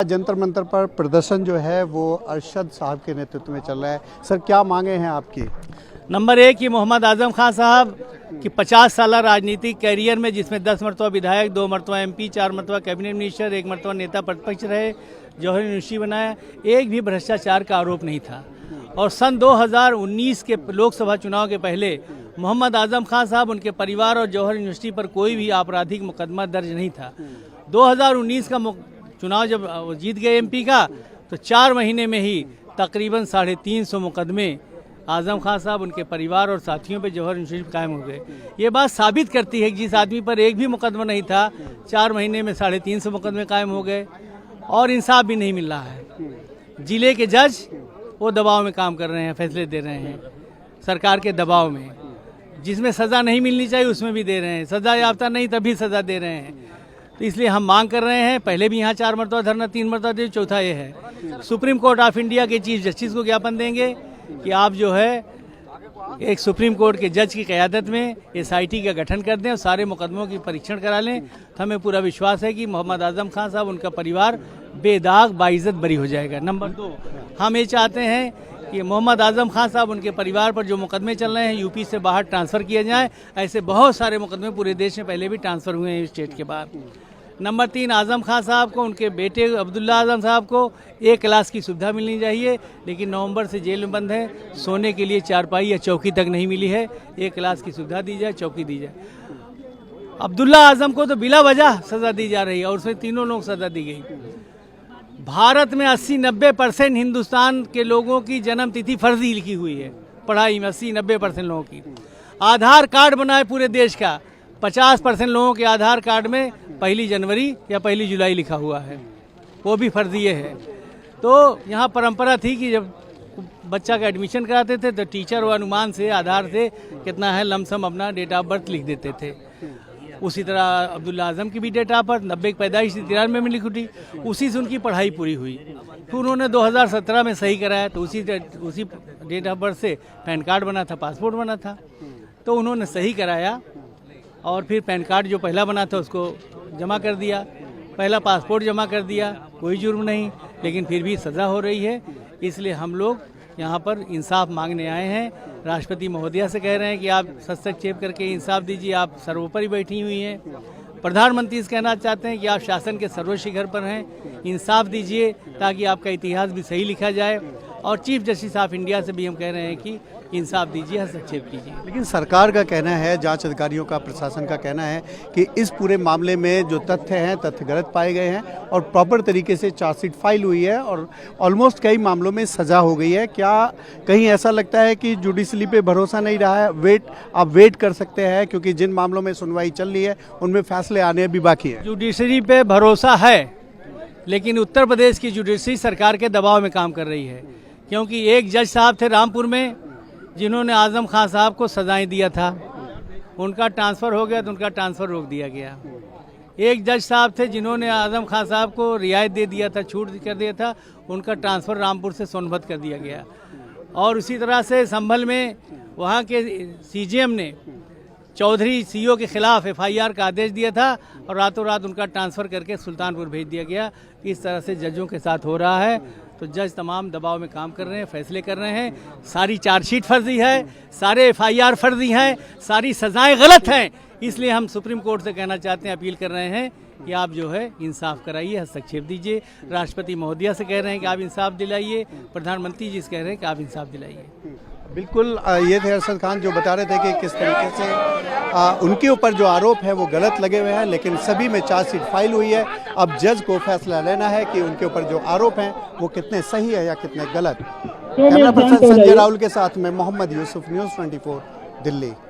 जंतर मंतर पर प्रदर्शन जो है वो अरशद साहब के नेतृत्व में चल रहा है। सर, क्या मांगे हैं आपकी? नंबर एक, ये मोहम्मद आजम खान साहब कि 50 साल राजनीतिक कैरियर में, जिसमें 10 मरतबा विधायक, 2 मरतबा MP, 4 मरतबा कैबिनेट मिनिस्टर, 1 मरतबा नेता प्रतिपक्ष रहे, जौहर यूनिवर्सिटी बनाया, एक भी भ्रष्टाचार का आरोप नहीं था। और सन 2019 के लोकसभा चुनाव के पहले मोहम्मद आजम खान साहब, उनके परिवार और जौहर यूनिवर्सिटी पर कोई भी आपराधिक मुकदमा दर्ज नहीं था। 2019 का चुनाव जब जीत गए MP का, तो 4 महीने में ही तकरीबन 350 मुकदमे आजम खान साहब, उनके परिवार और साथियों पे जौहर यूनिवर्सिटी कायम हो गए। ये बात साबित करती है कि जिस आदमी पर एक भी मुकदमा नहीं था, 4 महीने में 350 मुकदमे कायम हो गए और इंसाफ भी नहीं मिल रहा है। जिले के जज वो दबाव में काम कर रहे हैं, फैसले दे रहे हैं सरकार के दबाव में। जिसमें सज़ा नहीं मिलनी चाहिए उसमें भी दे रहे हैं, सज़ा याफ्ता नहीं तभी सज़ा दे रहे हैं। तो इसलिए हम मांग कर रहे हैं, पहले भी यहाँ 4 मरतबा धरना, 3 मरतबा दे, चौथा ये है सुप्रीम कोर्ट ऑफ इंडिया के चीफ जस्टिस को ज्ञापन देंगे कि आप जो है एक सुप्रीम कोर्ट के जज की क़यादत में SIT का गठन कर दें और सारे मुकदमों की परीक्षण करा लें। तो हमें पूरा विश्वास है कि मोहम्मद आजम खान साहब, उनका परिवार बेदाग बाइज्जत बरी हो जाएगा। नंबर 2, हम ये चाहते हैं कि मोहम्मद आजम खान साहब, उनके परिवार पर जो मुकदमे चल रहे हैं UP से बाहर ट्रांसफ़र किए जाएँ। ऐसे बहुत सारे मुकदमे पूरे देश में पहले भी ट्रांसफ़र हुए हैं स्टेट के बाहर। नंबर 3, आजम खान साहब को, उनके बेटे अब्दुल्ला आजम साहब को A क्लास की सुविधा मिलनी चाहिए, लेकिन नवंबर से जेल में बंद है, सोने के लिए चारपाई या चौकी तक नहीं मिली है। A क्लास की सुविधा दी जाए, चौकी दी जाए। अब्दुल्ला आजम को तो बिला वजह सज़ा दी जा रही है और उसमें तीनों लोग सज़ा दी गई। भारत में 80-90% हिंदुस्तान के लोगों की जन्म तिथि फर्जी लिखी हुई है पढ़ाई में, 80-90% लोगों की। आधार कार्ड बनाए पूरे देश का, 50% लोगों के आधार कार्ड में 1 जनवरी या 1 जुलाई लिखा हुआ है, वो भी फर्जिए है। तो यहाँ परंपरा थी कि जब बच्चा का एडमिशन कराते थे तो टीचर वो अनुमान से, आधार से कितना है लमसम अपना डेट ऑफ बर्थ लिख देते थे। उसी तरह अब्दुल्ला आजम की भी डेट ऑफ बर्थ 90 की पैदाइश थी, 93 में लिखी थी। उसी से उनकी पढ़ाई पूरी हुई। फिर उन्होंने 2017 में सही कराया तो उसी डेट ऑफ बर्थ से पैन कार्ड बना था, पासपोर्ट बना था। तो उन्होंने सही कराया और फिर पैन कार्ड जो पहला बना था उसको जमा कर दिया, पहला पासपोर्ट जमा कर दिया, कोई जुर्म नहीं, लेकिन फिर भी सज़ा हो रही है। इसलिए हम लोग यहाँ पर इंसाफ मांगने आए हैं। राष्ट्रपति महोदया से कह रहे हैं कि आप हस्तक्षेप करके इंसाफ दीजिए, आप सर्वोपरि बैठी हुई हैं। प्रधानमंत्री से कहना चाहते हैं कि आप शासन के सर्वोच्च शिखर पर हैं, इंसाफ दीजिए ताकि आपका इतिहास भी सही लिखा जाए। और चीफ जस्टिस ऑफ इंडिया से भी हम कह रहे हैं कि इंसाफ दीजिए, हस्तक्षेप कीजिए। लेकिन सरकार का कहना है, जांच अधिकारियों का, प्रशासन का कहना है कि इस पूरे मामले में जो तथ्य हैं, तथ्य गलत पाए गए हैं और प्रॉपर तरीके से चार्जशीट फाइल हुई है और ऑलमोस्ट कई मामलों में सज़ा हो गई है। क्या कहीं ऐसा लगता है कि जुडिशरी पे भरोसा नहीं रहा है? आप वेट कर सकते हैं क्योंकि जिन मामलों में सुनवाई चल रही है उनमें फैसले आने भी बाकी है। जुडिशरी पे भरोसा है, लेकिन उत्तर प्रदेश की जुडिशरी सरकार के दबाव में काम कर रही है। क्योंकि एक जज साहब थे रामपुर में जिन्होंने आजम खान साहब को सजाएं दिया था, उनका ट्रांसफ़र हो गया तो उनका ट्रांसफ़र रोक दिया गया। एक जज साहब थे जिन्होंने आजम खान साहब को रियायत दे दिया था, छूट कर दिया था, उनका ट्रांसफ़र रामपुर से सोनभद्र कर दिया गया। और उसी तरह से संभल में वहाँ के CGM ने चौधरी CO के खिलाफ FIR का आदेश दिया था और रातों रात उनका ट्रांसफ़र करके सुल्तानपुर भेज दिया गया। इस तरह से जजों के साथ हो रहा है। तो जज तमाम दबाव में काम कर रहे हैं, फैसले कर रहे हैं। सारी चार्जशीट फर्जी है, सारे FIR फर्जी हैं, सारी सज़ाएं गलत हैं। इसलिए हम सुप्रीम कोर्ट से कहना चाहते हैं, अपील कर रहे हैं कि आप जो है इंसाफ कराइए, हस्तक्षेप दीजिए। राष्ट्रपति महोदया से कह रहे हैं कि आप इंसाफ दिलाइए, प्रधानमंत्री जी से कह रहे हैं कि आप इंसाफ दिलाइए। बिल्कुल, ये थे अरशद खान जो बता रहे थे कि किस तरीके से उनके ऊपर जो आरोप है वो गलत लगे हुए हैं, लेकिन सभी में चार्जशीट फाइल हुई है। अब जज को फैसला लेना है कि उनके ऊपर जो आरोप हैं वो कितने सही है या कितने गलत। कैमरा पर्सन संजय राहुल के साथ में मोहम्मद यूसुफ, News 24, दिल्ली।